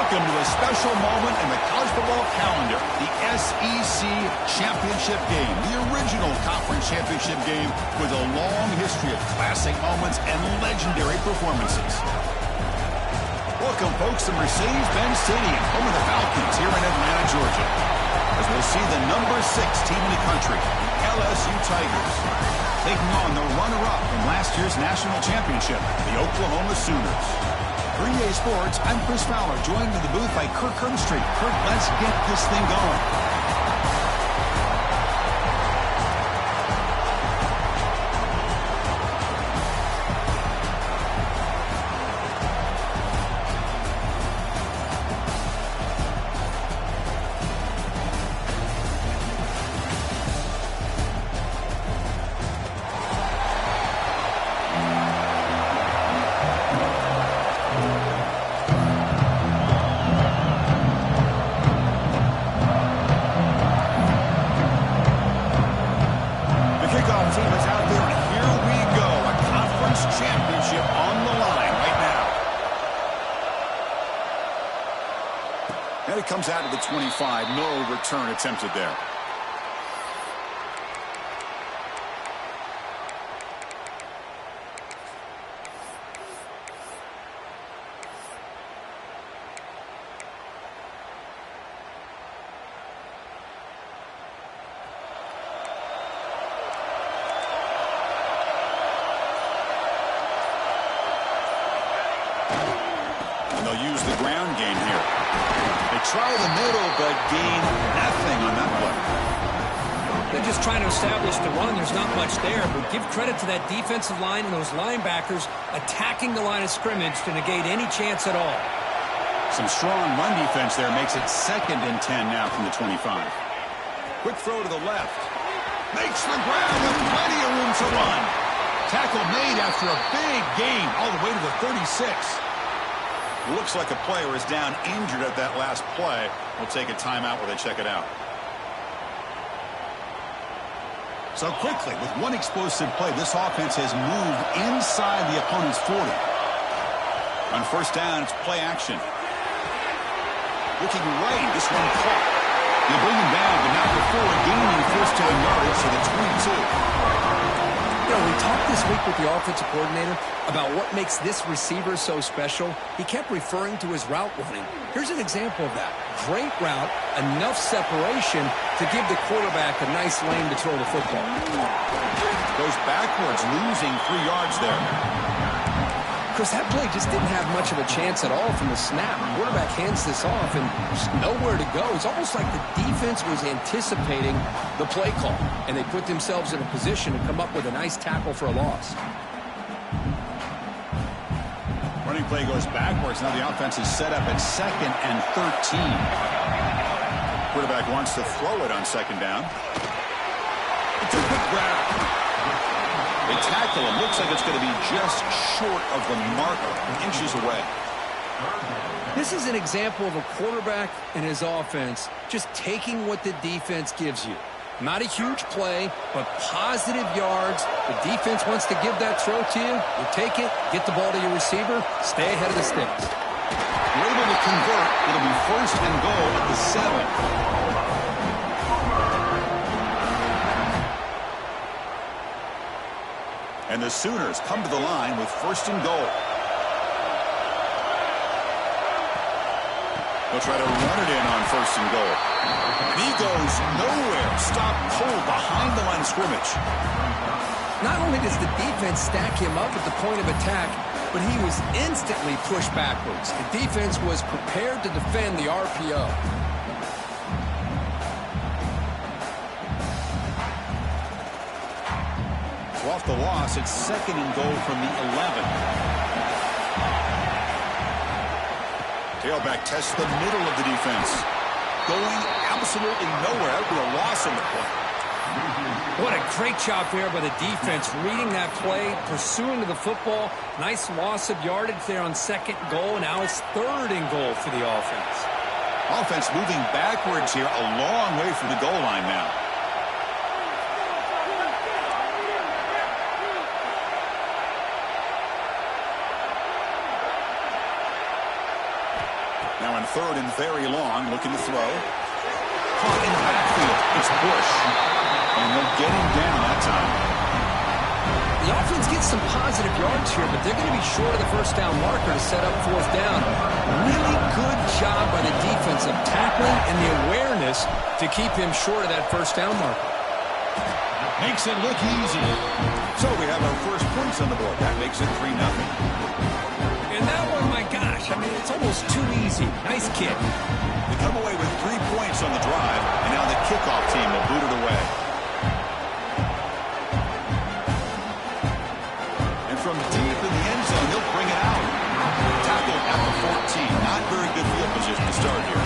Welcome to a special moment in the college football calendar, the SEC Championship game, the original conference championship game with a long history of classic moments and legendary performances. Welcome, folks, to Mercedes-Benz Stadium, home of the Falcons here in Atlanta, Georgia, as we'll see the number 6 team in the country, the LSU Tigers, taking on the runner-up from last year's national championship, the Oklahoma Sooners. For EA Sports, I'm Chris Fowler, joined in the booth by Kirk Herbstreit. Kirk, let's get this thing going. And it comes out of the 25. No return attempted there. And they'll use the ground game here. They try the middle, but gain nothing on that play. They're just trying to establish the run. There's not much there, but give credit to that defensive line and those linebackers attacking the line of scrimmage to negate any chance at all. Some strong run defense there makes it 2nd and 10 now from the 25. Quick throw to the left. Makes the ground with plenty of room to run. Tackle made after a big gain all the way to the 36. Looks like a player is down injured at that last play. We'll take a timeout where they check it out. So quickly, with one explosive play, this offense has moved inside the opponent's 40. On first down, it's play action. Looking right, this one caught. They bring him down, but not before gaining first down yards to the 22. You know, we talked this week with the offensive coordinator about what makes this receiver so special. He kept referring to his route running. Here's an example of that. Great route, enough separation to give the quarterback a nice lane to throw the football. Goes backwards, losing 3 yards there. Chris, that play just didn't have much of a chance at all from the snap. The quarterback hands this off and there's nowhere to go. It's almost like the defense was anticipating the play call, and they put themselves in a position to come up with a nice tackle for a loss. Running play goes backwards. Now the offense is set up at 2nd and 13. Quarterback wants to throw it on 2nd down. It's a quick grab. They tackle him. Looks like it's going to be just short of the marker, inches away. This is an example of a quarterback and his offense just taking what the defense gives you. Not a huge play, but positive yards. The defense wants to give that throw to you. You take it, get the ball to your receiver, stay ahead of the sticks. We're able to convert. It'll be 1st and goal at the 7. And the Sooners come to the line with 1st and goal. They'll try to run it in on 1st and goal. And he goes nowhere. Stop cold behind the line of scrimmage. Not only does the defense stack him up at the point of attack, but he was instantly pushed backwards. The defense was prepared to defend the RPO. Off the loss, it's 2nd and goal from the 11. Tailback tests the middle of the defense. Going absolutely nowhere. That would be a loss in the play. What a great job there by the defense, reading that play, pursuing to the football. Nice loss of yardage there on 2nd goal. Now it's 3rd and goal for the offense. Offense moving backwards here, a long way from the goal line now. Now in third and very long, looking to throw. Caught in the backfield. It's Bush. And they'll get him down that time. The offense gets some positive yards here, but they're going to be short of the first down marker to set up fourth down. Really good job by the defense of tackling and the awareness to keep him short of that first down marker. Makes it look easy. So we have our first points on the board. That makes it 3-0. And that one, my gosh, I mean, it's almost too easy. Nice kick. They come away with 3 points on the drive, and now the kickoff team will boot it away. And from deep in the end zone, he'll bring it out. Tackled at the 14. Not very good field position to start here.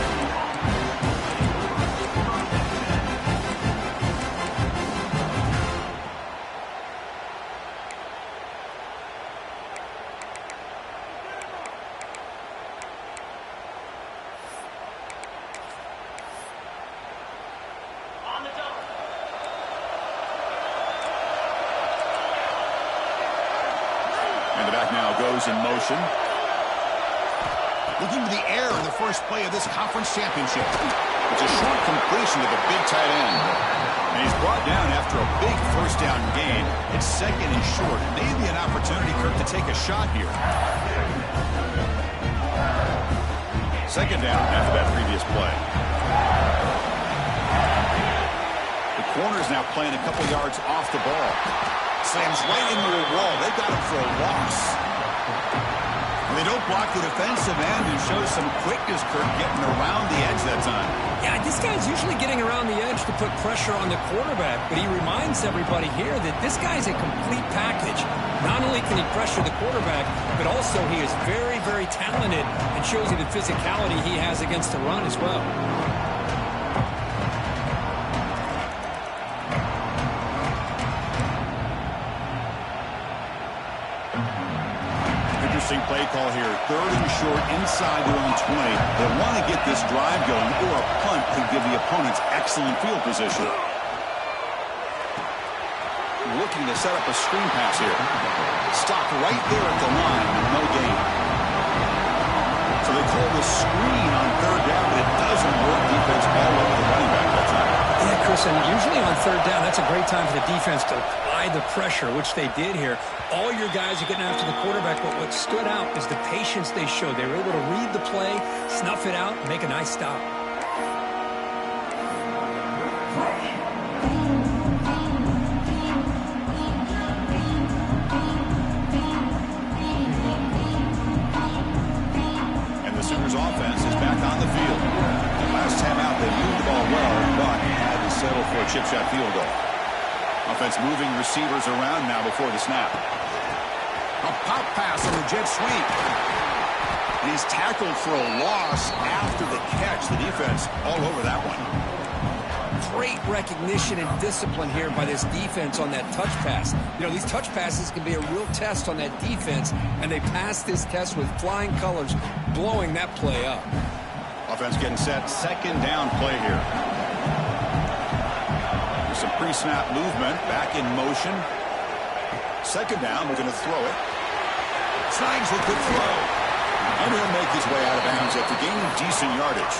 And the back now goes in motion. Looking to the air in the first play of this conference championship. It's a short completion to the big tight end. And he's brought down after a big first down gain. It's second and short. Maybe an opportunity, Kirk, to take a shot here. Second down after that previous play. The corner's now playing a couple yards off the ball. Slams right into a wall. They got him for a loss. And they don't block the defensive end and show some quickness, Kirk, getting around the edge that time. Yeah, this guy's usually getting around the edge to put pressure on the quarterback, but he reminds everybody here that this guy's a complete package. Not only can he pressure the quarterback, but also he is very, very talented and shows you the physicality he has against the run as well. Play call here. Third and short inside their own 20. They want to get this drive going, or a punt could give the opponents excellent field position. Looking to set up a screen pass here. Stopped right there at the line. No gain. So they call the screen on third down, but it doesn't work. Defense all over the running back that time. Yeah, Chris, and usually on third down, that's a great time for the defense to apply the pressure, which they did here. All your guys are getting after the quarterback, but what stood out is the patience they showed. They were able to read the play, snuff it out, and make a nice stop. And the Sooners offense is back on the field. Last time out, they moved the ball well, but had to settle for a chip shot field goal. Offense moving receivers around now before the snap. A pop pass on the jet sweep. And he's tackled for a loss after the catch. The defense all over that one. Great recognition and discipline here by this defense on that touch pass. You know, these touch passes can be a real test on that defense, and they passed this test with flying colors, blowing that play up. Offense getting set. Second down play here. There's some pre-snap movement. Back in motion. Second down, we're going to throw it. Snags a good throw. And he'll make his way out of bounds after gaining decent yardage.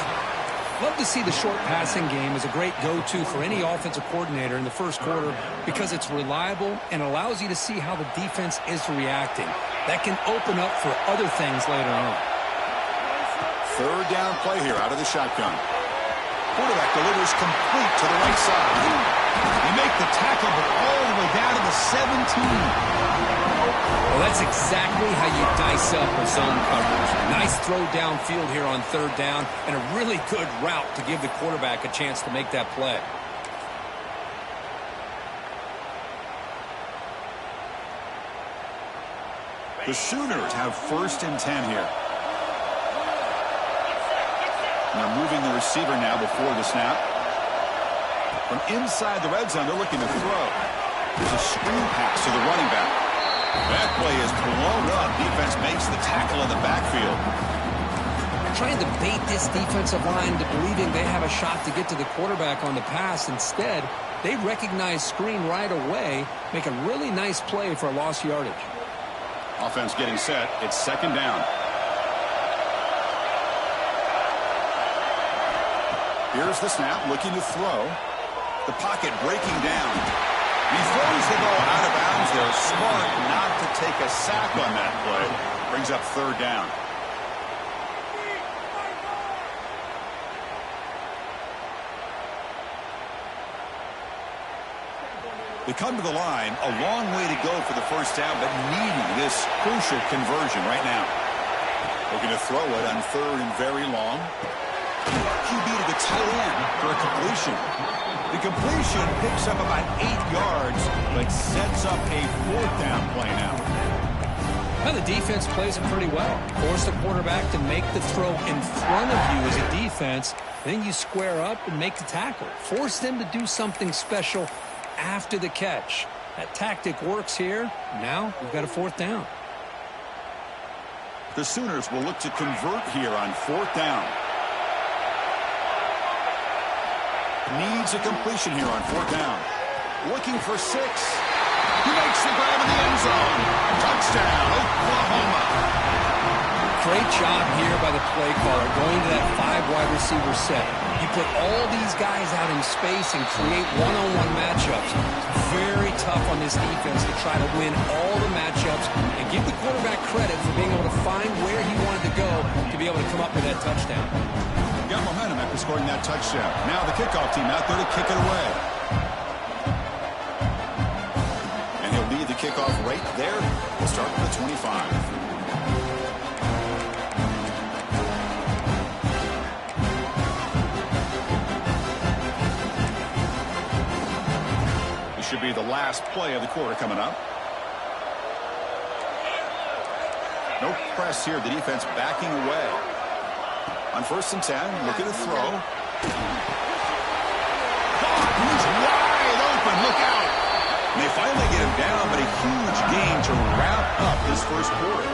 Love to see the short passing game as a great go-to for any offensive coordinator in the first quarter because it's reliable and allows you to see how the defense is reacting. That can open up for other things later on. Third down play here out of the shotgun. Quarterback delivers complete to the right side. They make the tackle, but all the way down to the 17. Well, that's exactly how you dice up a zone coverage. Nice throw downfield here on third down, and a really good route to give the quarterback a chance to make that play. The Sooners have first and 10 here. And they're moving the receiver now before the snap. From inside the red zone, they're looking to throw. There's a screen pass to the running back. That play is blown up. Defense makes the tackle in the backfield. Trying to bait this defensive line to believing they have a shot to get to the quarterback on the pass. Instead, they recognize screen right away, make a really nice play for a lost yardage. Offense getting set. It's second down. Here's the snap, looking to throw. The pocket breaking down. He throws the ball out of bounds there. Smart not to take a sack on that play. Brings up third down. They come to the line, a long way to go for the first down, but needing this crucial conversion right now. Looking to throw it on third and very long. QB to the tight end for a completion. The completion picks up about 8 yards, but sets up a fourth down play now. Well, the defense plays it pretty well. Force the quarterback to make the throw in front of you as a defense. Then you square up and make the tackle. Force them to do something special after the catch. That tactic works here. Now we've got a fourth down. The Sooners will look to convert here on fourth down. Needs a completion here on fourth down. Looking for 6. He makes the grab in the end zone. Touchdown, Oklahoma. Great job here by the play caller going to that 5 wide receiver set. You put all these guys out in space and create one-on-one matchups. Very tough on this defense to try to win all the matchups and give the quarterback credit for being able to find where he wanted to go to be able to come up with that touchdown. Got momentum after scoring that touchdown. Now the kickoff team out there to kick it away. And he'll lead the kickoff right there. We'll start with the 25. Should be the last play of the quarter coming up. No press here. The defense backing away. On 1st and 10, looking to throw. He's wide open. Look out. And they finally get him down, but a huge gain to wrap up this first quarter.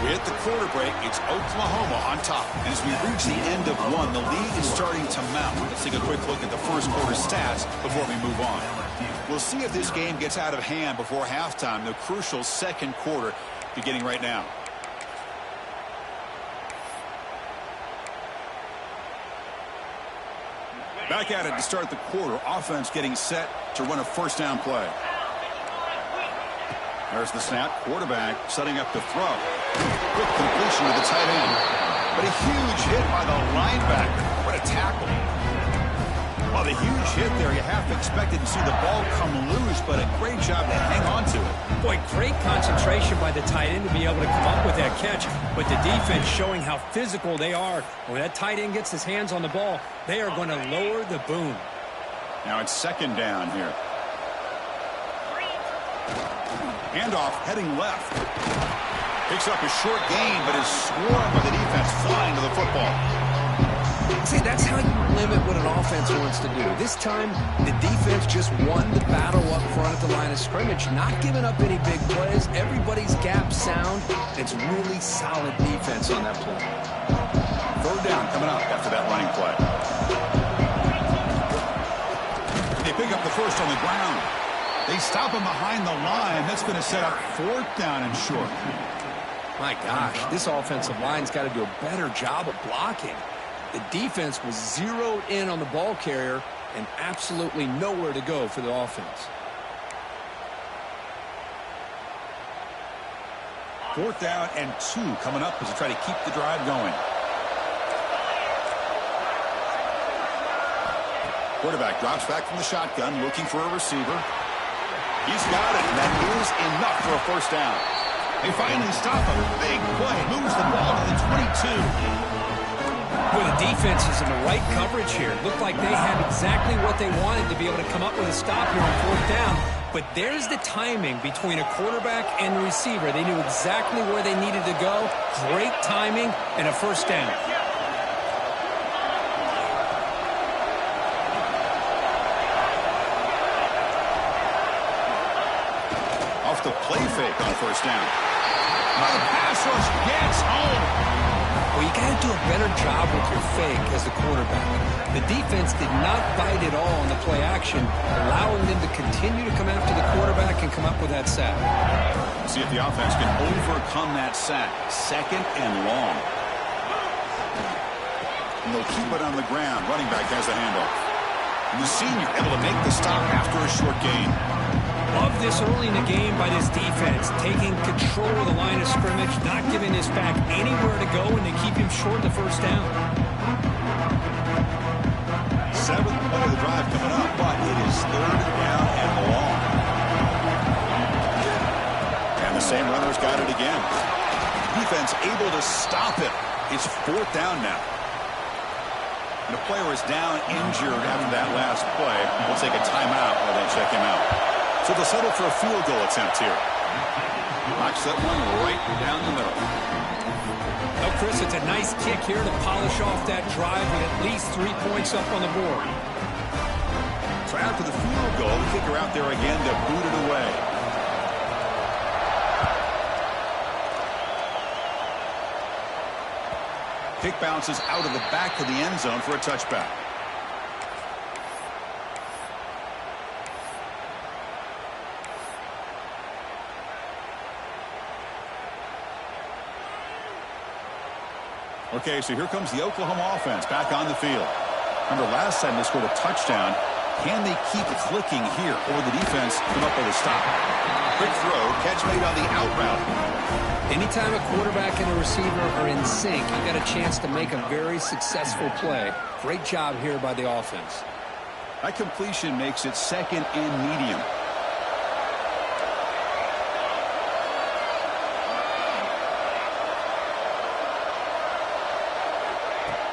We hit the quarter break. It's Oklahoma on top. And as we reach the end of one, the lead is starting to mount. Let's take a quick look at the first quarter stats before we move on. We'll see if this game gets out of hand before halftime. The crucial second quarter beginning right now. Back at it to start the quarter. Offense getting set to run a first down play. There's the snap. Quarterback setting up to throw. Quick completion to the tight end. But a huge hit by the linebacker. What a tackle. Well, the huge hit there, you half expected to see the ball come loose, but a great job to hang on to it. Boy, great concentration by the tight end to be able to come up with that catch. But the defense showing how physical they are. When that tight end gets his hands on the ball, they are going to lower the boom. Now it's second down here. Handoff heading left. Picks up a short gain, but is swarmed by the defense flying to the football. See, that's how you limit what an offense wants to do. This time, the defense just won the battle up front at the line of scrimmage, not giving up any big plays. Everybody's gap sound. It's really solid defense on that play. Third down coming up after that running play. They pick up the first on the ground. They stop him behind the line. That's going to set up fourth down and short. My gosh, this offensive line's got to do a better job of blocking. The defense was zeroed in on the ball carrier and absolutely nowhere to go for the offense. Fourth down and 2 coming up as they try to keep the drive going. Quarterback drops back from the shotgun, looking for a receiver. He's got it, and that is enough for a first down. They finally stop him. Big play. Moves the ball to the 22. Well, the defense is in the right coverage here. Looked like they had exactly what they wanted to be able to come up with a stop here on fourth down. But there's the timing between a quarterback and the receiver. They knew exactly where they needed to go. Great timing and a first down. Off the play fake on first down. Now the pass rush gets home. Well, you got to do a better job with your fake as the quarterback. The defense did not bite at all on the play action, allowing them to continue to come after the quarterback and come up with that sack. See if the offense can overcome that sack. Second and long. and they'll keep it on the ground. Running back has the handoff. And the senior able to make the stop after a short gain. Love this early in the game by this defense, taking control of the line of scrimmage, not giving this back anywhere to go, and they keep him short the first down. 7th play of the drive coming up, but it is 3rd down and long. And the same runner's got it again. Defense able to stop it. It's 4th down now. And the player is down injured after that last play. We'll take a timeout while they check him out. So they'll settle for a field goal attempt here. Knocks that one right down the middle. Well, Chris, it's a nice kick here to polish off that drive with at least 3 points up on the board. So after the field goal, the kicker out there again to boot it away. Kick bounces out of the back of the end zone for a touchback. Okay, so here comes the Oklahoma offense back on the field. Remember, last time they scored a touchdown. Can they keep clicking here, or will the defense come up with a stop? Quick throw, catch made on the out route. Anytime a quarterback and a receiver are in sync, you got a chance to make a very successful play. Great job here by the offense. That completion makes it 2nd and medium.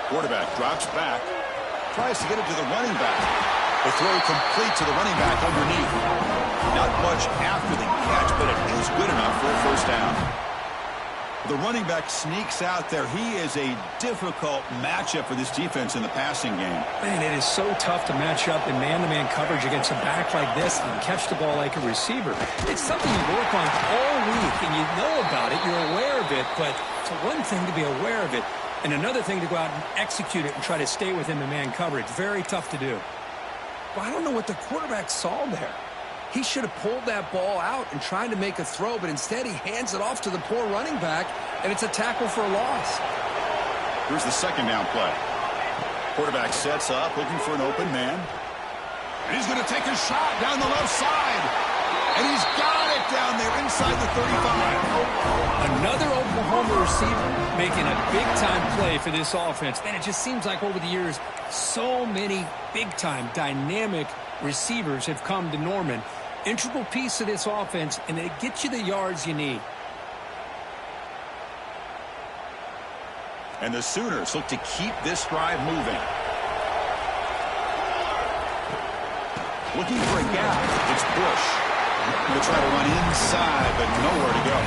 Quarterback drops back, tries to get it to the running back. The throw complete to the running back underneath. Not much after the catch, but it is good enough for a first down. The running back sneaks out there. He is a difficult matchup for this defense in the passing game. Man, it is so tough to match up in man-to-man coverage against a back like this and catch the ball like a receiver. It's something you work on all week, and you know about it. You're aware of it, but it's one thing to be aware of it, and another thing to go out and execute it and try to stay with him in man coverage. Very tough to do. But I don't know what the quarterback saw there. He should have pulled that ball out and tried to make a throw, but instead he hands it off to the poor running back, and it's a tackle for a loss. Here's the 2nd down play. Quarterback sets up, looking for an open man. And he's going to take a shot down the left side. And he's got it down there inside the 35. Another Oklahoma receiver making a big-time play for this offense. And it just seems like over the years, so many big-time, dynamic receivers have come to Norman. Integral piece of this offense, and it gets you the yards you need. And the Sooners look to keep this drive moving. Looking for a gap. It's Bush. He'll try to run inside, but nowhere to go.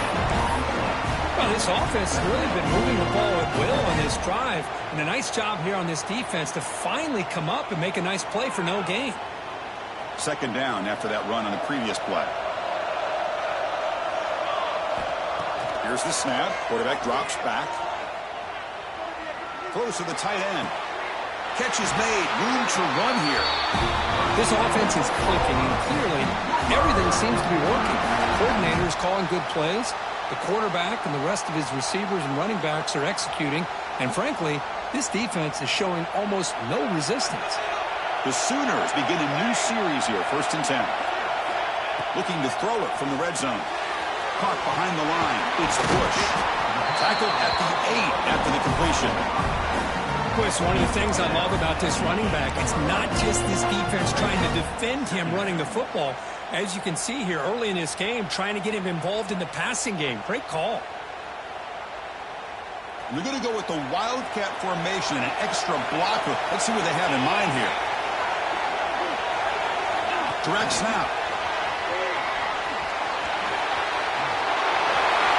Well, this offense has really been moving the ball at will on this drive. And a nice job here on this defense to finally come up and make a nice play for no gain. 2nd down after that run on the previous play. Here's the snap. Quarterback drops back. Throws to the tight end. Catch is made. Room to run here. This offense is clicking, and clearly everything seems to be working. The coordinator is calling good plays. The quarterback and the rest of his receivers and running backs are executing. And frankly, this defense is showing almost no resistance. The Sooners begin a new series here, 1st and 10. Looking to throw it from the red zone. Caught behind the line. It's Bush. Tackled at the 8 after the completion. Chris, one of the things I love about this running back, it's not just this defense trying to defend him running the football. As you can see here early in this game, trying to get him involved in the passing game. Great call. They're going to go with the Wildcat formation and an extra blocker. Let's see what they have in mind here. Direct snap.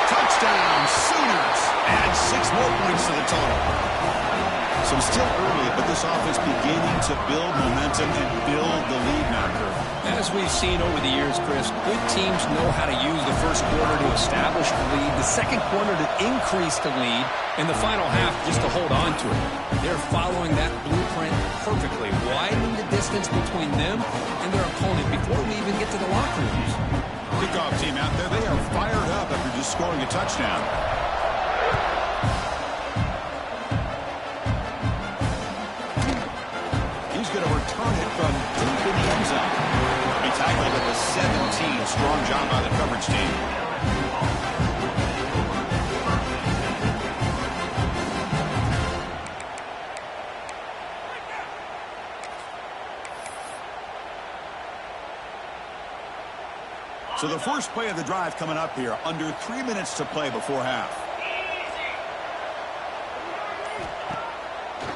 Touchdown, Sooners. Add 6 more points to the total. So still early, but this offense beginning to build momentum and build the lead now, Kurt. As we've seen over the years, Chris, good teams know how to use the first quarter to establish the lead, the second quarter to increase the lead, and the final half just to hold on to it. They're following that blueprint perfectly, widening the distance between them and their opponent before we even get to the locker rooms. Kickoff team out there, they are fired up after just scoring a touchdown. 17. Strong job by the coverage team. So the first play of the drive coming up here. Under 3 minutes to play before half.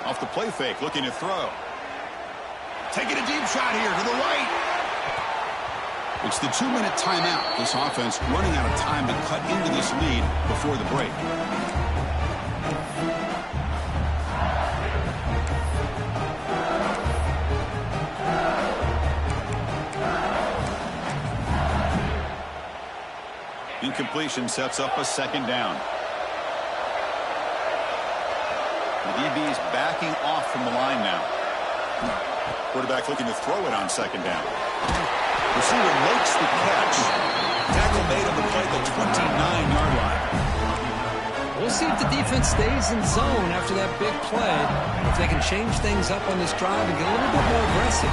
Off the play fake, looking to throw. Taking a deep shot here to the right. It's the 2-minute timeout. This offense running out of time to cut into this lead before the break. Incompletion sets up a second down. The DB's backing off from the line now. Quarterback looking to throw it on second down. Receiver makes the catch. Tackle made on the play at the 29-yard line. We'll see if the defense stays in zone after that big play. If they can change things up on this drive and get a little bit more aggressive.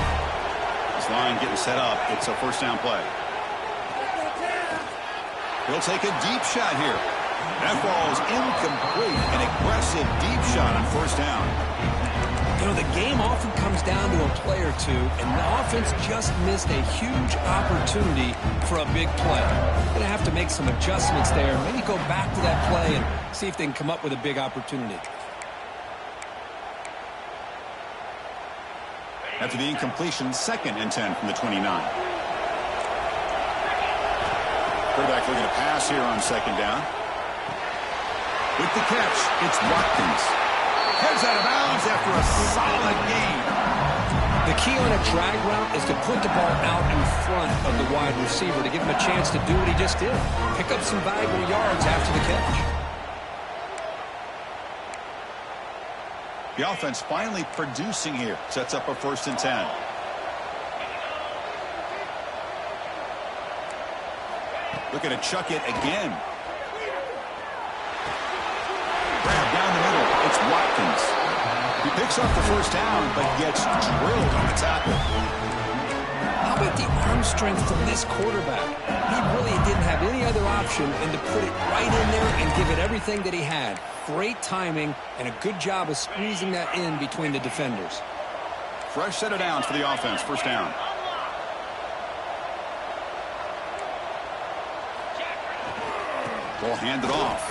This line getting set up. It's a first down play. He'll take a deep shot here. That ball is incomplete. An aggressive deep shot on first down. You know, the game often comes down to a play or two, and the offense just missed a huge opportunity for a big play. Going to have to make some adjustments there. Maybe go back to that play and see if they can come up with a big opportunity. After the incompletion, 2nd and 10 from the 29. Quarterback looking to pass here on second down. With the catch, it's Watkins. Heads out of bounds after a solid gain. The key on a drag route is to put the ball out in front of the wide receiver to give him a chance to do what he just did. Pick up some valuable yards after the catch. The offense finally producing here. Sets up a 1st and 10. Looking to chuck it again. Grab down the middle. It's Watkins. He picks up the first down, but gets drilled on the tackle. How about the arm strength from this quarterback? He really didn't have any other option than to put it right in there and give it everything that he had. Great timing and a good job of squeezing that in between the defenders. Fresh set of downs for the offense. First down. Ball handed off.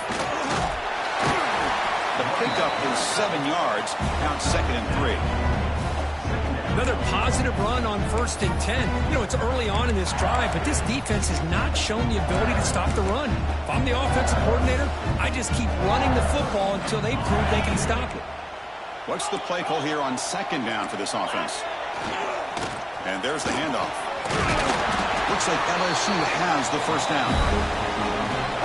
The pickup is 7 yards. Count 2nd and 3. Another positive run on 1st and 10. You know, it's early on in this drive, but this defense has not shown the ability to stop the run. If I'm the offensive coordinator, I just keep running the football until they prove they can stop it. What's the play call here on second down for this offense? And there's the handoff. Looks like LSU has the first down.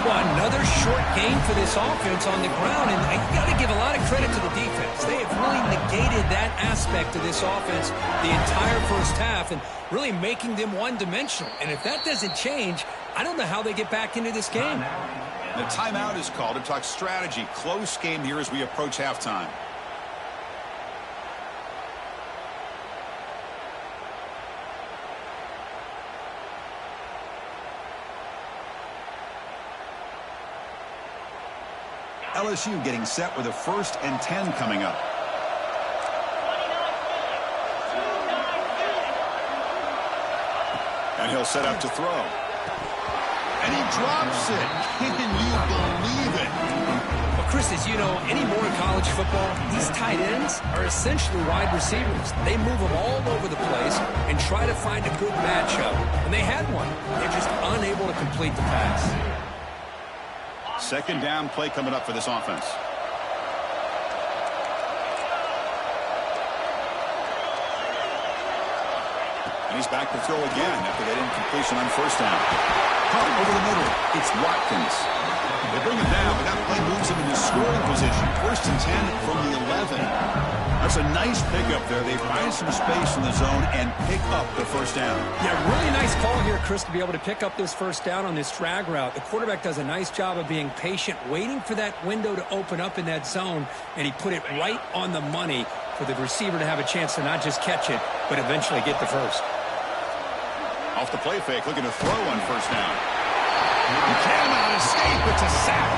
Well, another short gain for this offense on the ground, and you got to give a lot of credit to the defense. They have really negated that aspect of this offense the entire first half and really making them one-dimensional. And if that doesn't change, I don't know how they get back into this game. The timeout is called to talk strategy. Close game here as we approach halftime. LSU getting set with a 1st and 10 coming up. And he'll set up to throw. And he drops it. Can you believe it? Well, Chris, as you know, anymore in college football, these tight ends are essentially wide receivers. They move them all over the place and try to find a good matchup. And they had one. They're just unable to complete the pass. Second down play coming up for this offense. And he's back to throw again after that incompletion on first down. Caught over the middle. It's Watkins. They bring him down, but that play moves him into scoring position. 1st and 10 from the 11. That's a nice pickup there. They find some space in the zone and pick up the first down. Yeah, really nice call here, Chris, to be able to pick up this first down on this drag route. The quarterback does a nice job of being patient, waiting for that window to open up in that zone, and he put it right on the money for the receiver to have a chance to not just catch it, but eventually get the first. Off the play fake, looking to throw on first down. You cannot escape. It's a sack.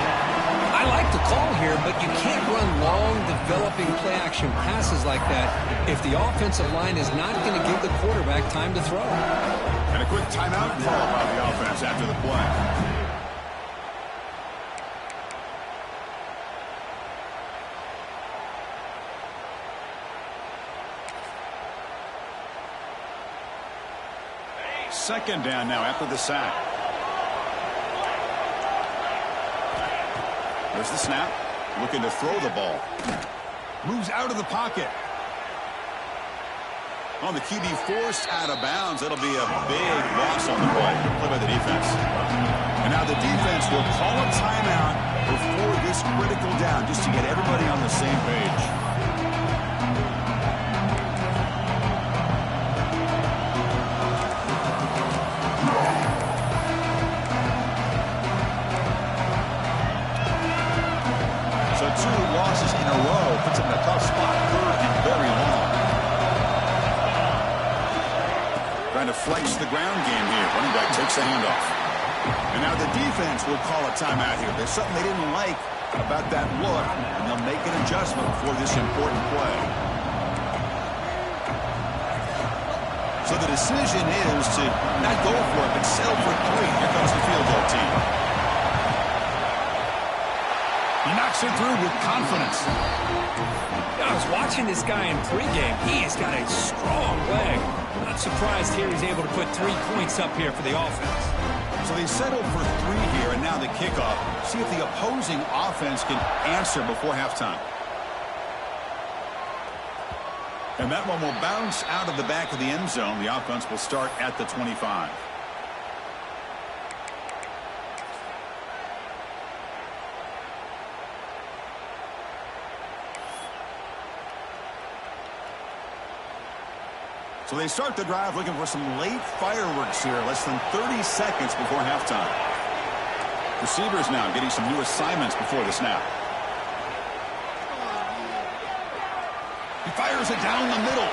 I like the call here, but you can't run long, developing play-action passes like that if the offensive line is not going to give the quarterback time to throw. And a quick timeout call by the offense after the play. Second down now after the sack. There's the snap. Looking to throw the ball. Moves out of the pocket. On the QB forced out of bounds. That'll be a big loss on the play. Good play by the defense. And now the defense will call a timeout before this critical down just to get everybody on the same page. So 2 losses in a row puts him in a tough spot. Third and very long. Trying to flex the ground game here. Running back takes the handoff. And now the defense will call a timeout here. There's something they didn't like about that look, and they'll make an adjustment for this important play. So the decision is to not go for it, but settle for 3. Here comes the field goal team. He knocks it through with confidence. I was watching this guy in pregame. He has got a strong leg. Not surprised here he's able to put 3 points up here for the offense. So they settled for 3 here, and now the kickoff. See if the opposing offense can answer before halftime. And that one will bounce out of the back of the end zone. The offense will start at the 25. So they start the drive looking for some late fireworks here. Less than 30 seconds before halftime. Receivers now getting some new assignments before the snap. He fires it down the middle.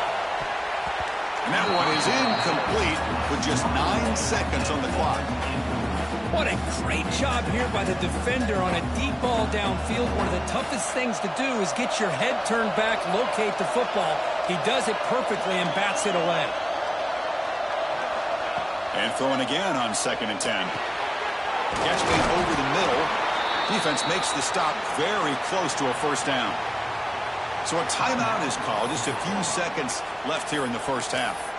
And that one is incomplete with just 9 seconds on the clock. What a great job here by the defender on a deep ball downfield. One of the toughest things to do is get your head turned back, locate the football. He does it perfectly and bats it away. And throwing again on 2nd and 10. Catch made over the middle. Defense makes the stop very close to a first down. So a timeout is called. Just a few seconds left here in the first half.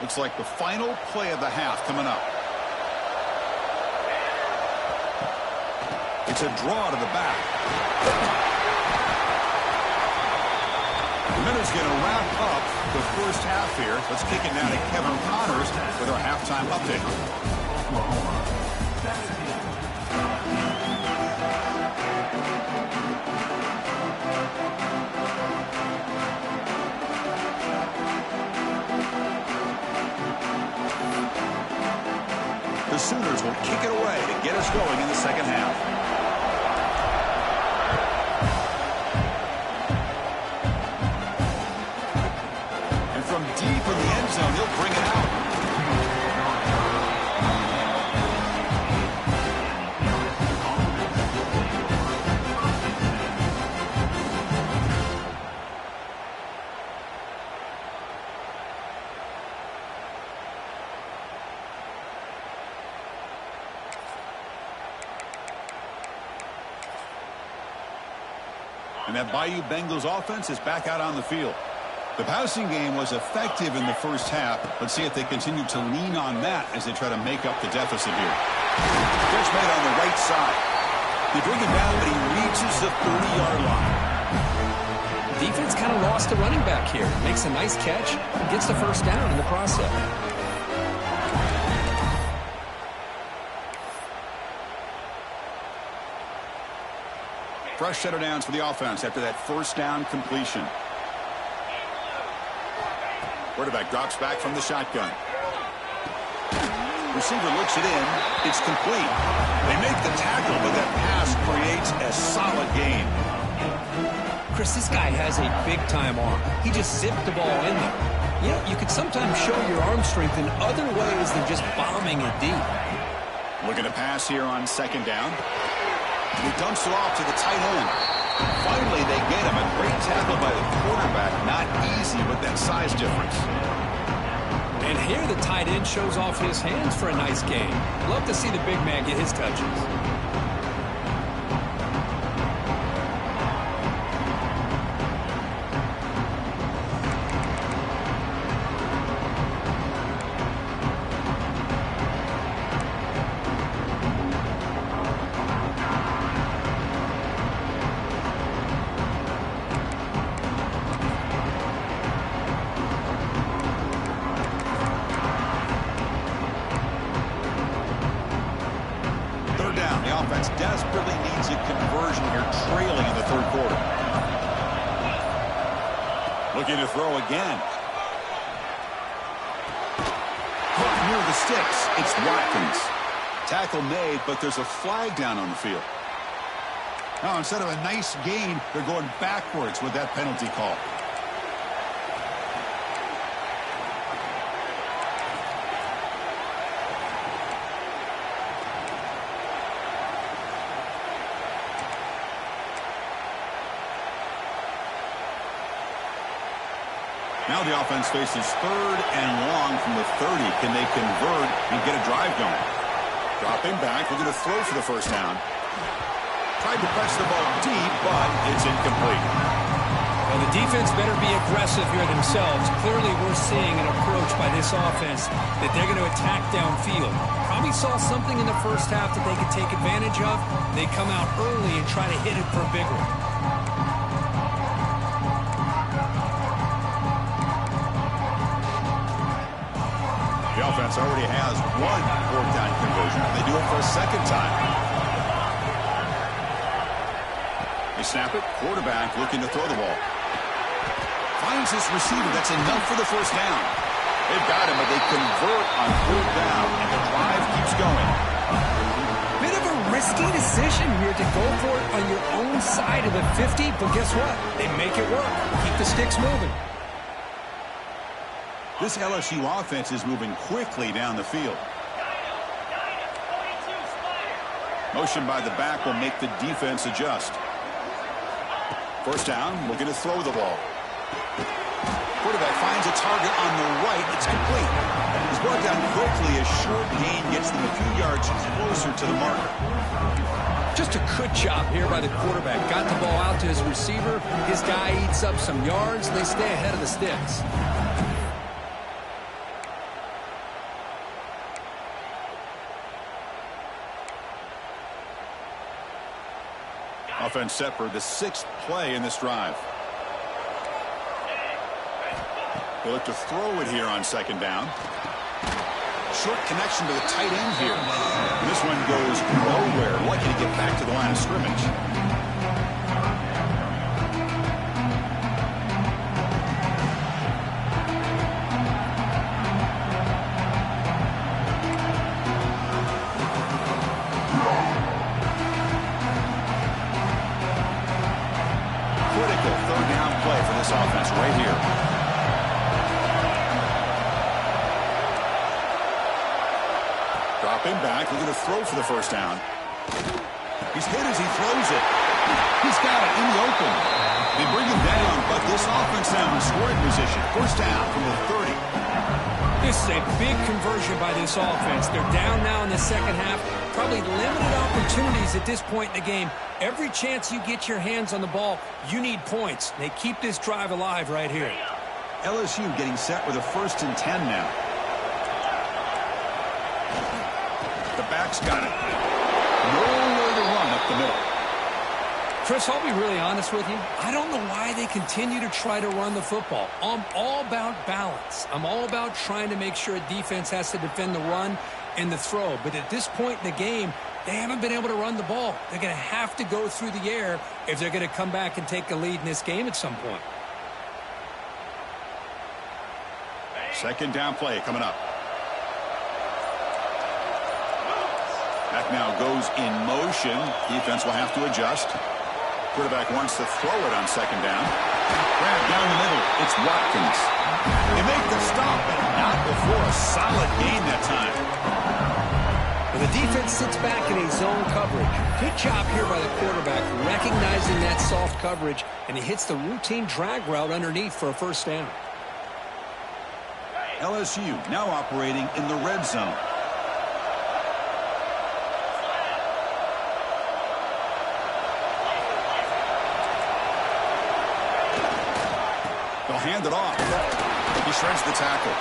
Looks like the final play of the half coming up. It's a draw to the back. And then it's going to wrap up the first half here. Let's kick it now to Kevin Connors with our halftime update. The Sooners will kick it away to get us going in the second half. And from deep in the end zone, he'll bring it out. And that Bayou Bengals offense is back out on the field. The passing game was effective in the first half. Let's see if they continue to lean on that as they try to make up the deficit here. Catch made on the right side. They bring him down, but he reaches the 30-yard line. Defense kind of lost a running back here. Makes a nice catch and gets the first down in the process. Fresh set of downs for the offense after that first down completion. Quarterback drops back from the shotgun. Receiver looks it in. It's complete. They make the tackle, but that pass creates a solid gain. Chris, this guy has a big-time arm. He just zipped the ball in there. You know, you can sometimes show your arm strength in other ways than just bombing it deep. Looking to pass here on second down. He dumps it off to the tight end. Finally, they get him. A great tackle by the quarterback. Not easy with that size difference. And here the tight end shows off his hands for a nice game. Love to see the big man get his touches. Offense desperately needs a conversion here, trailing in the third quarter. Looking to throw again. Hook near the sticks. It's Watkins. Tackle made, but there's a flag down on the field. Now, instead of a nice gain, they're going backwards with that penalty call. Now the offense faces third and long from the 30. Can they convert and get a drive going? Dropping back, looking to throw for the first down. Tried to press the ball deep, but it's incomplete. Well, the defense better be aggressive here themselves. Clearly, we're seeing an approach by this offense that they're going to attack downfield. Probably saw something in the first half that they could take advantage of. They come out early and try to hit it for a big one. The offense already has one fourth down conversion. They do it for a second time. They snap it. Quarterback looking to throw the ball. Finds his receiver. That's enough for the first down. They've got him, but they convert on third down, and the drive keeps going. Bit of a risky decision here to go for it on your own side of the 50, but guess what? They make it work. Keep the sticks moving. This LSU offense is moving quickly down the field. Motion by the back will make the defense adjust. First down, looking to throw the ball. Quarterback finds a target on the right. It's complete. He's brought down quickly. A short gain gets them a few yards closer to the marker. Just a good job here by the quarterback. Got the ball out to his receiver. His guy eats up some yards. They stay ahead of the sticks. Offense set for the sixth play in this drive. They look to throw it here on second down. Short connection to the tight end here. And this one goes nowhere. Lucky to get back to the line of scrimmage. Offense right here. Dropping back, looking to throw for the first down. He's hit as he throws it. He's got it in the open. They bring him down, but this offense now in scoring position. First down from the 30. This is a big conversion by this offense. They're down now in the second half. Probably limited opportunities at this point in the game. Every chance you get your hands on the ball, you need points. They keep this drive alive right here. LSU getting set with a 1st and 10 now. The back's got it. Nowhere to run up the middle. Chris, I'll be really honest with you. I don't know why they continue to try to run the football. I'm all about balance. I'm all about trying to make sure a defense has to defend the run and the throw. But at this point in the game, they haven't been able to run the ball. They're going to have to go through the air if they're going to come back and take a lead in this game at some point. Second down play coming up. Back now goes in motion. Defense will have to adjust. Quarterback wants to throw it on second down. Grab down the middle. It's Watkins. They make the stop, but not before a solid gain that time. Well, the defense sits back in a zone coverage. Good job here by the quarterback, recognizing that soft coverage, and he hits the routine drag route underneath for a first down. LSU now operating in the red zone. They'll hand it off. He shreds the tackle.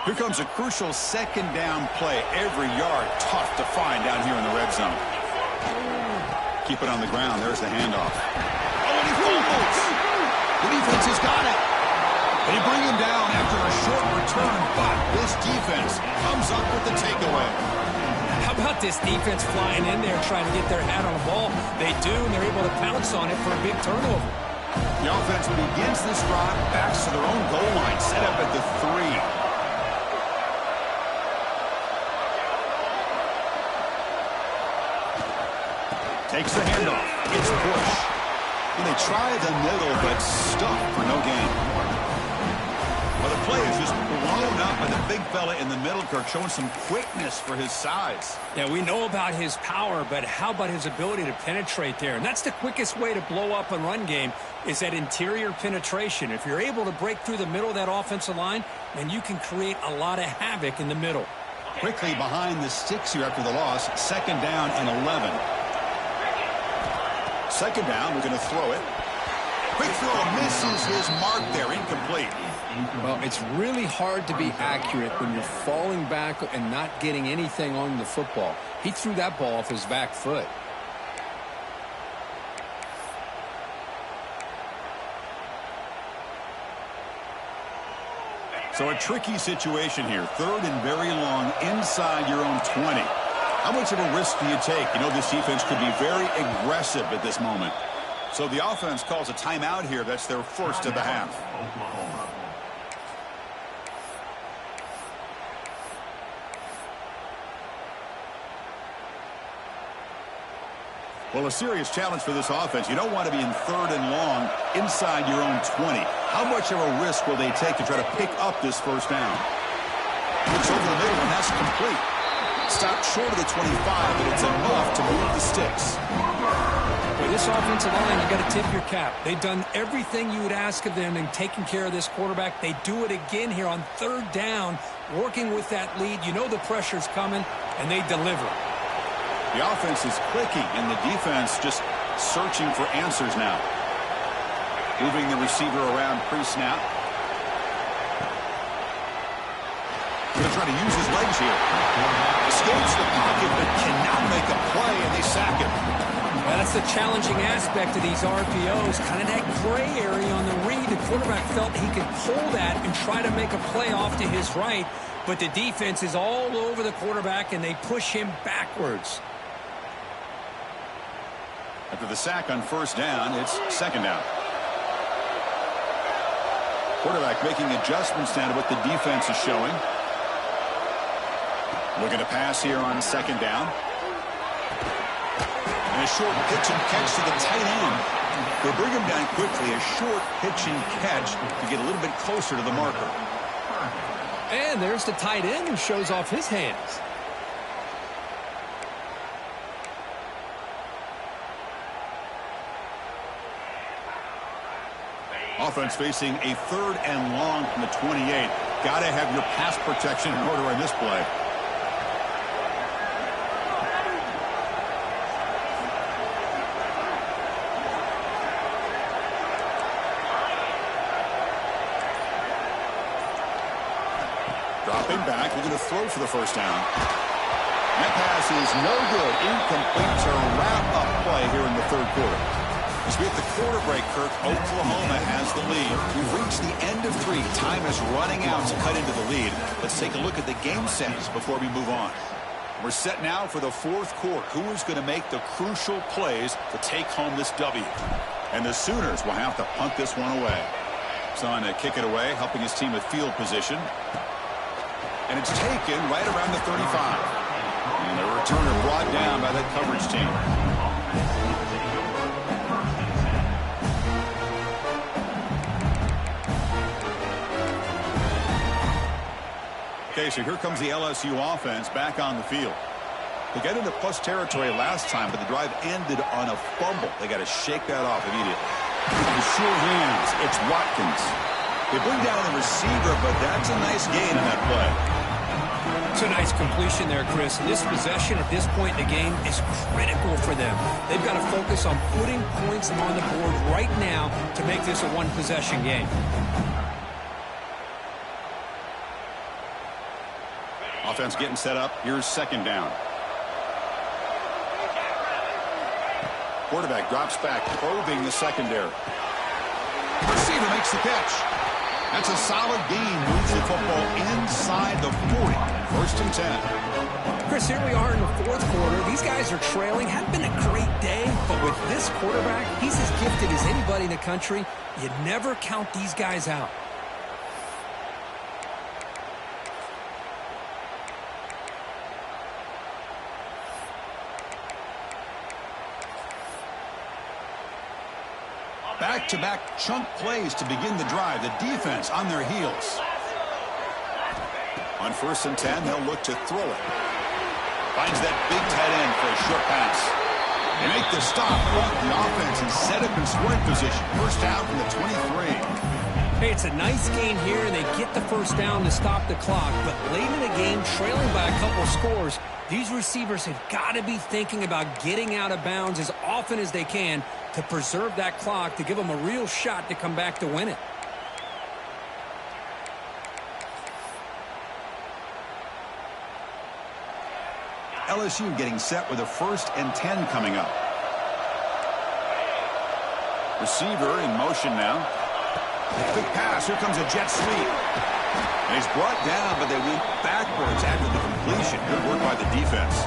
Here comes a crucial second down play. Every yard tough to find down here in the red zone. Keep it on the ground. There's the handoff. Oh, and he fumbles. The defense has got it. And he bring him down after a short return, but this defense comes up with the takeaway. How about this defense flying in there trying to get their hat on the ball? They do, and they're able to pounce on it for a big turnover. The offense begins this drive, backs to their own goal line, set up at the 3. Takes the handoff. It's Bush. And they try the middle, but stuck for no gain. Well, the play is just blown up by the big fella in the middle, Kirk, showing some quickness for his size. Yeah, we know about his power, but how about his ability to penetrate there? And that's the quickest way to blow up a run game is that interior penetration. If you're able to break through the middle of that offensive line, then you can create a lot of havoc in the middle. Quickly behind the sticks here after the loss. Second down and 11. Second down, we're going to throw it. Quick throw, misses his mark there, incomplete. Well, it's really hard to be accurate when you're falling back and not getting anything on the football. He threw that ball off his back foot. So a tricky situation here. Third and very long inside your own 20. How much of a risk do you take? You know, this defense could be very aggressive at this moment. So the offense calls a timeout here. That's their first of the half. Well, a serious challenge for this offense. You don't want to be in third and long inside your own 20. How much of a risk will they take to try to pick up this first down? Looks over the middle, and that's complete. Stopped short of the 25, but it's enough to move the sticks. With this offensive line, you got to tip your cap. They've done everything you would ask of them in taking care of this quarterback. They do it again here on third down, working with that lead. You know the pressure's coming, and they deliver. The offense is clicking, and the defense just searching for answers now. Moving the receiver around pre-snap. Going to try to use his legs here. Escapes the pocket, but cannot make a play, and they sack him. Well, that's the challenging aspect of these RPOs, kind of that gray area on the read. The quarterback felt he could pull that and try to make a play off to his right, but the defense is all over the quarterback, and they push him backwards. After the sack on first down, it's second down. Quarterback making adjustments now to what the defense is showing. Looking to pass here on second down. And a short pitch and catch to the tight end. They'll bring him down quickly. A short pitch and catch to get a little bit closer to the marker. And there's the tight end who shows off his hands. Offense facing a third and long from the 28. Got to have your pass protection in order on this play. Dropping back, looking to throw for the first down. That pass is no good. Incomplete to wrap up play here in the third quarter. As we hit the quarter break, Kirk, Oklahoma has the lead. We've reached the end of 3. Time is running out to cut into the lead. Let's take a look at the game sets before we move on. We're set now for the 4th quarter. Who is going to make the crucial plays to take home this W? And the Sooners will have to punt this one away. Son to kick it away, helping his team with field position. And it's taken right around the 35. And the returner brought down by that coverage team. Okay, so here comes the LSU offense back on the field. They got into plus territory last time, but the drive ended on a fumble. They got to shake that off immediately. With sure hands, it's Watkins. They bring down the receiver, but that's a nice gain on that play. It's a nice completion there, Chris. And this possession at this point in the game is critical for them. They've got to focus on putting points on the board right now to make this a one-possession game. Offense getting set up. Here's 2nd down. Quarterback drops back, probing the secondary. Receiver makes the catch. That's a solid gain. Moves the football inside the 40. 1st and 10. Chris, here we are in the 4th quarter. These guys are trailing. Hadn't been a great day, but with this quarterback, he's as gifted as anybody in the country. You never count these guys out. Back-to-back chunk plays to begin the drive. The defense on their heels. On 1st and 10, they'll look to throw it. Finds that big tight end for a short pass. They make the stop. The offense is set up in scoring position. 1st down from the 23. Hey, it's a nice gain here, and they get the 1st down to stop the clock. But late in the game, trailing by a couple scores, these receivers have got to be thinking about getting out of bounds as often as they can to preserve that clock, to give them a real shot to come back to win it. LSU getting set with a 1st and 10 coming up. Receiver in motion now. Quick pass. Here comes a jet sweep. And he's brought down, but they went backwards after the completion. Good work by the defense.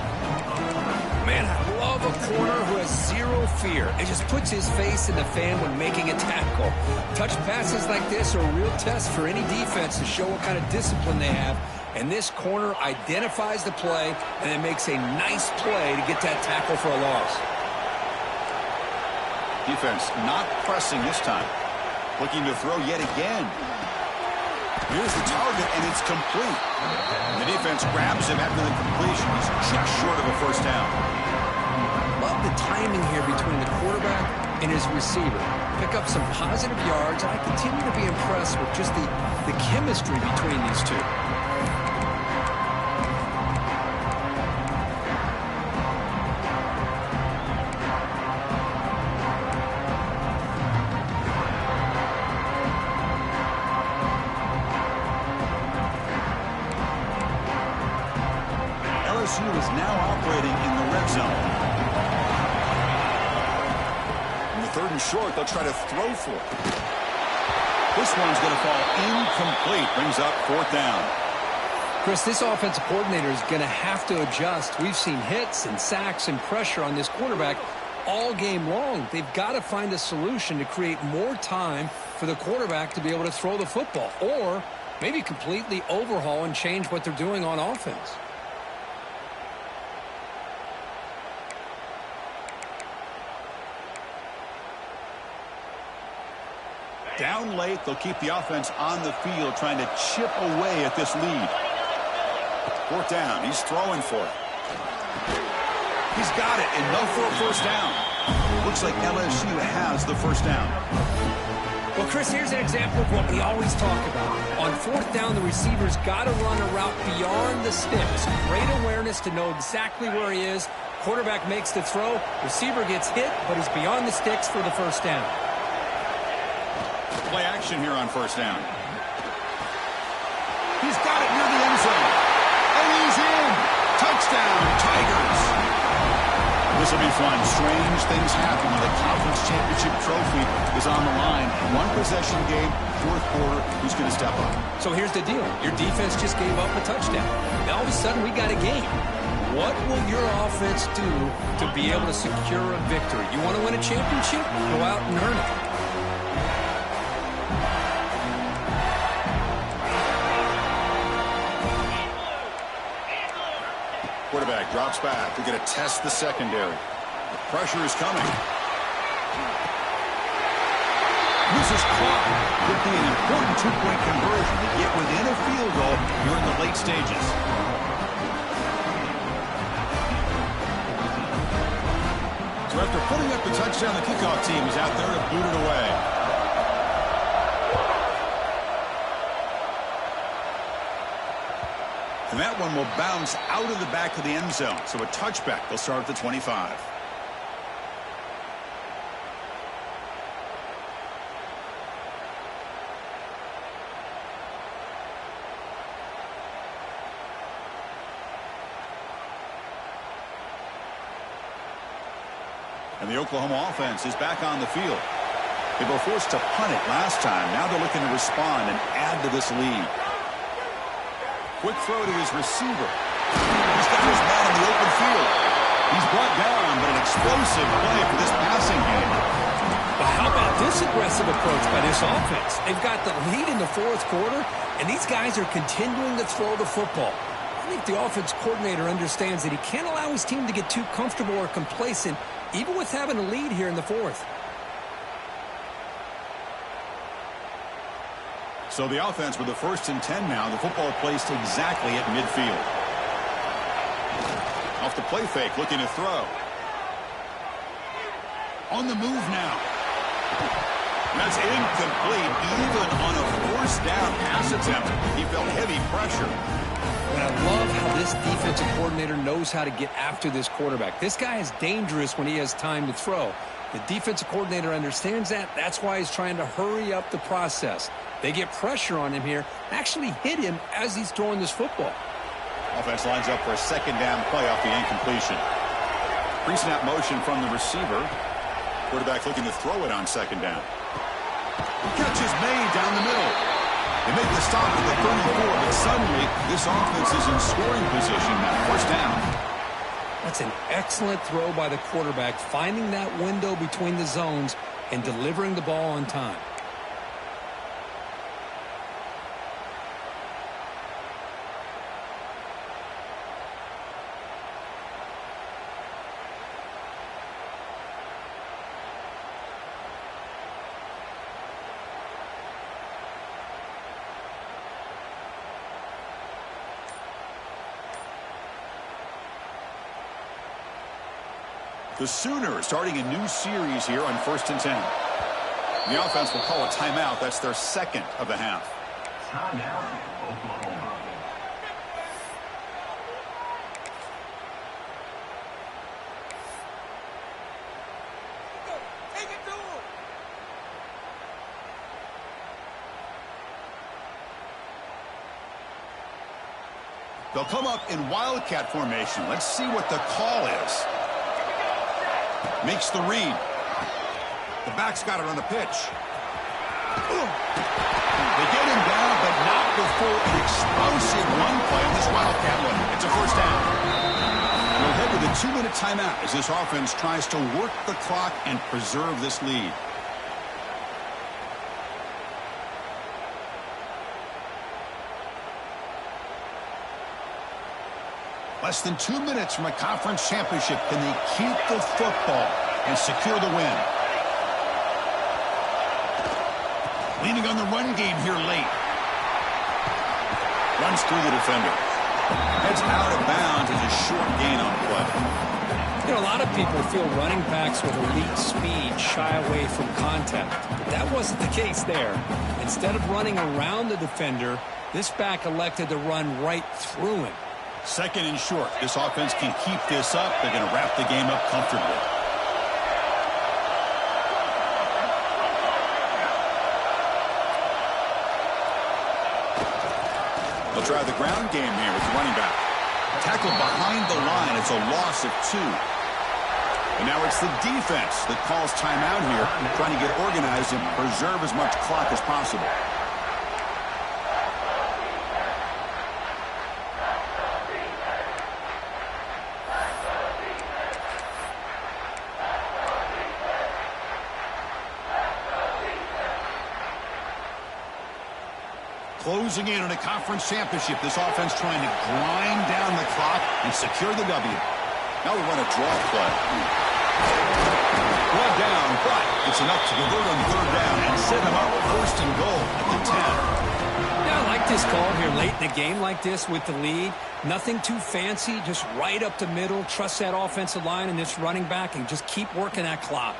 Man, I love a corner who has zero fear. It just puts his face in the fan when making a tackle. Touch passes like this are a real test for any defense to show what kind of discipline they have. And this corner identifies the play and then makes a nice play to get that tackle for a loss. Defense not pressing this time. Looking to throw yet again. Here's the target, and it's complete. The defense grabs him after the completion. He's just short of a 1st down. Love the timing here between the quarterback and his receiver. Pick up some positive yards, and I continue to be impressed with just the chemistry between these two. LSU is now operating in the red zone. In the 3rd and short, they'll try to throw for it. This one's going to fall incomplete. Brings up 4th down. Chris, this offensive coordinator is going to have to adjust. We've seen hits and sacks and pressure on this quarterback all game long. They've got to find a solution to create more time for the quarterback to be able to throw the football, or maybe completely overhaul and change what they're doing on offense. Down late, they'll keep the offense on the field, trying to chip away at this lead. 4th down. He's throwing for it. He's got it, enough for a 1st down. Looks like LSU has the 1st down. Well, Chris, here's an example of what we always talk about. On 4th down, the receiver's got to run a route beyond the sticks. Great awareness to know exactly where he is. Quarterback makes the throw. Receiver gets hit, but he's beyond the sticks for the 1st down. Play action here on 1st down. He's got it near the end zone. And he's in. Touchdown, Tigers. The This will be fun. Strange things happen when the conference championship trophy is on the line. One possession game, fourth quarter. Who's going to step up? So here's the deal. Your defense just gave up a touchdown. Now all of a sudden we got a game. What will your offense do to be able to secure a victory? You want to win a championship? Go out and earn it. Quarterback drops back. They're going to test the secondary. The pressure is coming. This is caught. Could be an important two-point conversion to get within a field goal here in the late stages. So after putting up the touchdown, the kickoff team is out there to boot it away. And that one will bounce out of the back of the end zone. So a touchback. They'll start at the 25. And the Oklahoma offense is back on the field. They were forced to punt it last time. Now they're looking to respond and add to this lead. Quick throw to his receiver. He's got his man in the open field. He's brought down, but an explosive play for this passing game. But how about this aggressive approach by this offense? They've got the lead in the fourth quarter, and these guys are continuing to throw the football. I think the offense coordinator understands that he can't allow his team to get too comfortable or complacent, even with having a lead here in the fourth. So the offense with the 1st and 10 now. The football placed exactly at midfield. Off the play fake, looking to throw. On the move now. That's incomplete, even on a forced down pass attempt. He felt heavy pressure. And I love how this defensive coordinator knows how to get after this quarterback. This guy is dangerous when he has time to throw. The defensive coordinator understands that. That's why he's trying to hurry up the process. They get pressure on him here, actually hit him as he's throwing this football. Offense lines up for a second down play off the incompletion. Pre-snap motion from the receiver. Quarterback looking to throw it on second down. Catch is made down the middle. They make the stop at the 34, but suddenly this offense is in scoring position now. First down. That's an excellent throw by the quarterback, finding that window between the zones and delivering the ball on time. The Sooners starting a new series here on 1st and 10. The offense will call a timeout. That's their second of the half. Timeout, Oklahoma. Take it to him. They'll come up in Wildcat formation. Let's see what the call is. Makes the read. The back's got it on the pitch. They get him down, but not before an explosive run play on this Wildcat one. It's a first down. We'll head to the 2-minute timeout as this offense tries to work the clock and preserve this lead. Less than 2 minutes from a conference championship. Can they keep the football and secure the win? Leaning on the run game here late. Runs through the defender. Heads out of bounds as a short gain on play. You know, a lot of people feel running backs with elite speed shy away from contact. But that wasn't the case there. Instead of running around the defender, this back elected to run right through him. Second and short. This offense can keep this up. They're going to wrap the game up comfortably. They'll try the ground game here with the running back. Tackled behind the line. It's a loss of 2. And now it's the defense that calls timeout here, trying to get organized and preserve as much clock as possible. Closing in on a conference championship, this offense trying to grind down the clock and secure the W. Now we run a draw play. One down, but it's enough to convert on third down and set them up first and goal at the 10. Yeah, I like this call here late in the game like this with the lead. Nothing too fancy, just right up the middle. Trust that offensive line and this running back and just keep working that clock.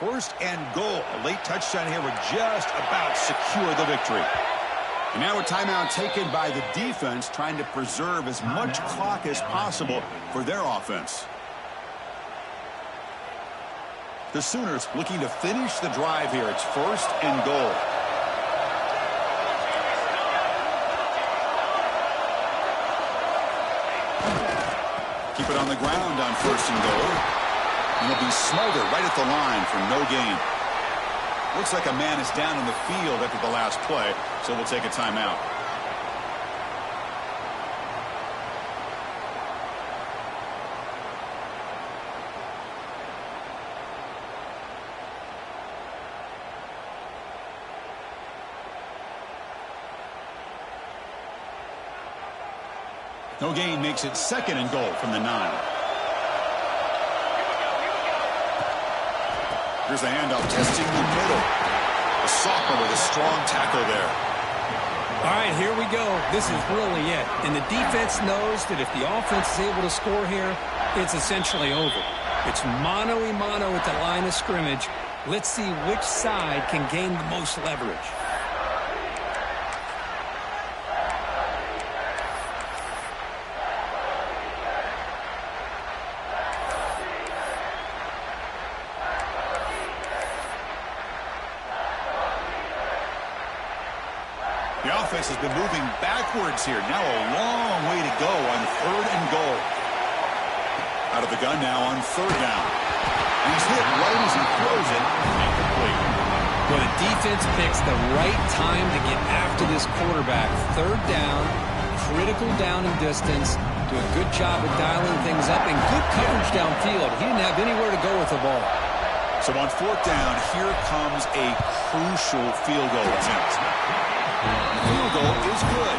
First and goal. A late touchdown here would just about secure the victory. And now a timeout taken by the defense, trying to preserve as much clock as possible for their offense. The Sooners looking to finish the drive here. It's first and goal. Keep it on the ground on first and goal. And he'll be smothered right at the line for no gain. Looks like a man is down in the field after the last play, so we'll take a timeout. No gain makes it second and goal from the 9. Here's the handoff, testing the middle. The sophomore with a strong tackle there. All right, here we go. This is really it. And the defense knows that if the offense is able to score here, it's essentially over. It's mano-a-mano at the line of scrimmage. Let's see which side can gain the most leverage. The offense has been moving backwards here. Now a long way to go on third and goal. Out of the gun now on third down. And he's hit right as he throws it. Incomplete. Well, the defense picks the right time to get after this quarterback. Third down, critical down and distance. Do a good job of dialing things up and good coverage downfield. He didn't have anywhere to go with the ball. So on fourth down, here comes a crucial field goal attempt. The field goal is good.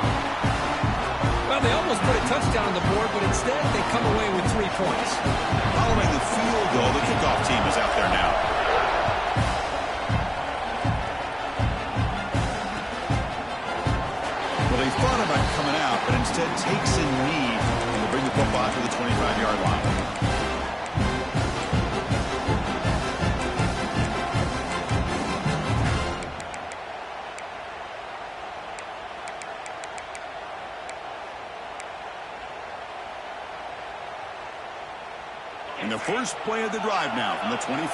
Well, they almost put a touchdown on the board, but instead they come away with 3 points. Following the field goal, the kickoff team is out there now. Well, they thought about coming out, but instead takes a knee and will bring the football to the 25-yard line. And the first play of the drive now from the 25.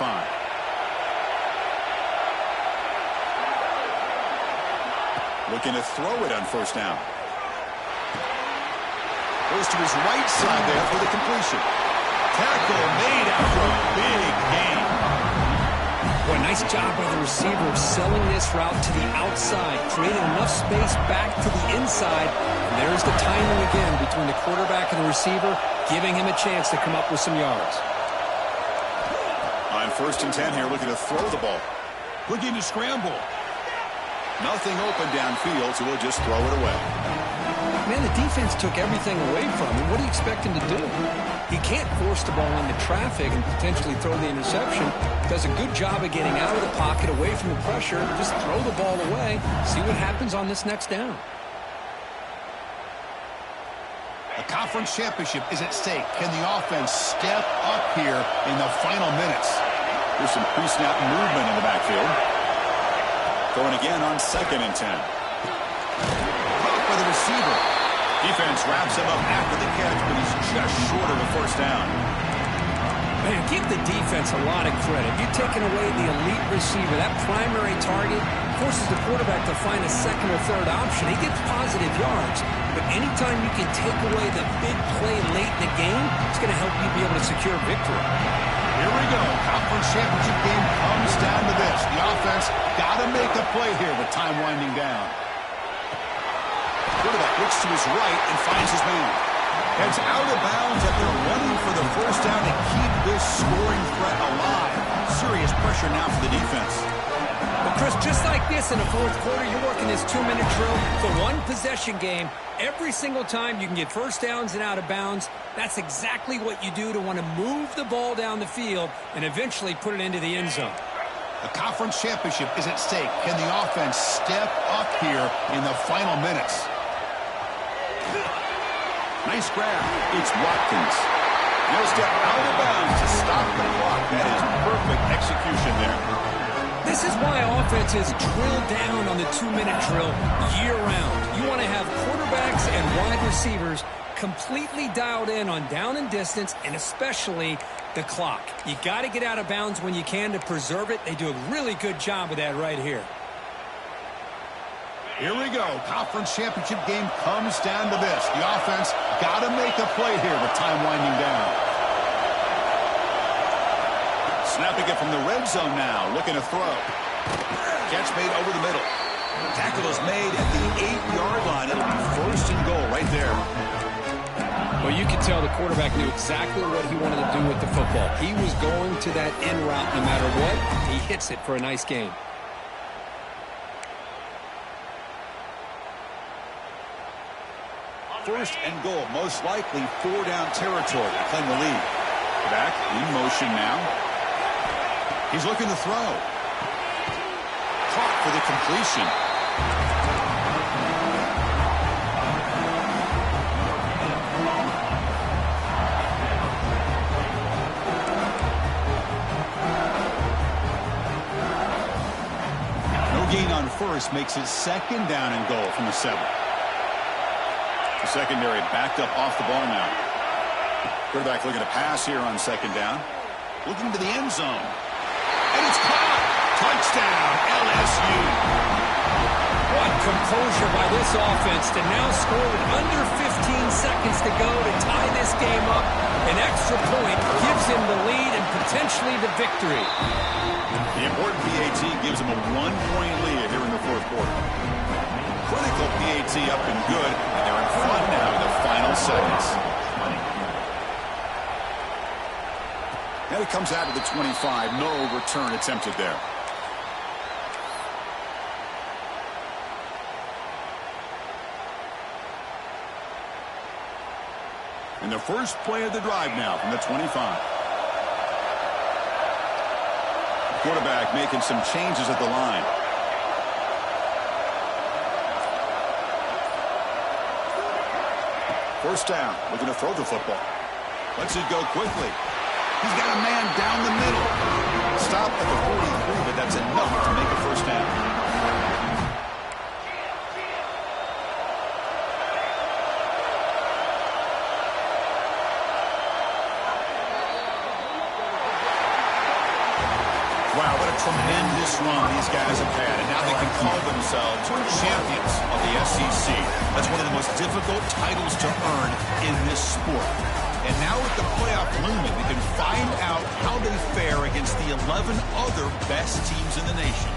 Looking to throw it on first down. Goes to his right side there for the completion. Tackle made after a big gain. Boy, nice job by the receiver selling this route to the outside, creating enough space back to the inside. And there's the timing again between the quarterback and the receiver, giving him a chance to come up with some yards. On first and 10 here, looking to throw the ball. Looking to scramble. Nothing open downfield, so we'll just throw it away. Man, the defense took everything away from him. What do you expect him to do? He can't force the ball into traffic and potentially throw the interception. Does a good job of getting out of the pocket, away from the pressure. Just throw the ball away. See what happens on this next down. A conference championship is at stake. Can the offense step up here in the final minutes? There's some pre-snap movement in the backfield. Going again on 2nd and 10. Caught by the receiver. Defense wraps him up after the catch, but he's just short of a first down. Man, give the defense a lot of credit. You're taking away the elite receiver. That primary target forces the quarterback to find a second or third option. He gets positive yards, but anytime you can take away the big play late in the game, it's going to help you be able to secure victory. Here we go. Conference championship game comes down to this. The offense got to make a play here with time winding down. Quarterback looks to his right and finds his man. Heads out of bounds after running for the first down to keep this scoring threat alive. Serious pressure now for the defense. Well, Chris, just like this in the fourth quarter, you're working this 2-minute drill. It's a one-possession game. Every single time you can get first downs and out of bounds, that's exactly what you do to want to move the ball down the field and eventually put it into the end zone. A conference championship is at stake. Can the offense step up here in the final minutes? Nice grab. It's Watkins. No step out of bounds to stop the clock. That is perfect execution there. This is why offenses drill down on the 2-minute drill year-round. You want to have quarterbacks and wide receivers completely dialed in on down and distance, and especially the clock. You got to get out of bounds when you can to preserve it. They do a really good job of that right here. Here we go. Conference championship game comes down to this. The offense got to make a play here with time winding down. Snapping it from the red zone now. Looking to throw. Catch made over the middle. Tackle is made at the 8-yard line. It'll be first and goal right there. Well, you can tell the quarterback knew exactly what he wanted to do with the football. He was going to that in route no matter what. He hits it for a nice gain. First and goal, most likely 4-down territory. Claim the lead. Back in motion now. He's looking to throw. Caught for the completion. No gain on first makes it 2nd down and goal from the 7. The secondary backed up off the ball now. Quarterback looking to pass here on 2nd down. Looking to the end zone. And it's caught. Touchdown, LSU. What composure by this offense to now score with under 15 seconds to go to tie this game up. An extra point gives him the lead and potentially the victory. The important PAT gives him a 1-point lead here in the fourth quarter. Critical PAT up and good, and they're in front now in the final seconds. Now he comes out of the 25. No return attempted there. And the first play of the drive now from the 25. The quarterback making some changes at the line. First down, looking to throw the football. Lets it go quickly. He's got a man down the middle. Stop at the 43, but that's enough to make a first down. Wow, what a tremendous run these guys have had, and now they can call themselves champions of the SEC. That's one of the most difficult titles to earn in this sport. And now with the playoff looming, they can find out how they fare against the 11 other best teams in the nation.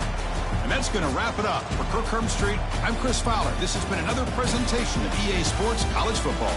And that's going to wrap it up. For Kirk Hermstreet, I'm Chris Fowler. This has been another presentation of EA Sports College Football.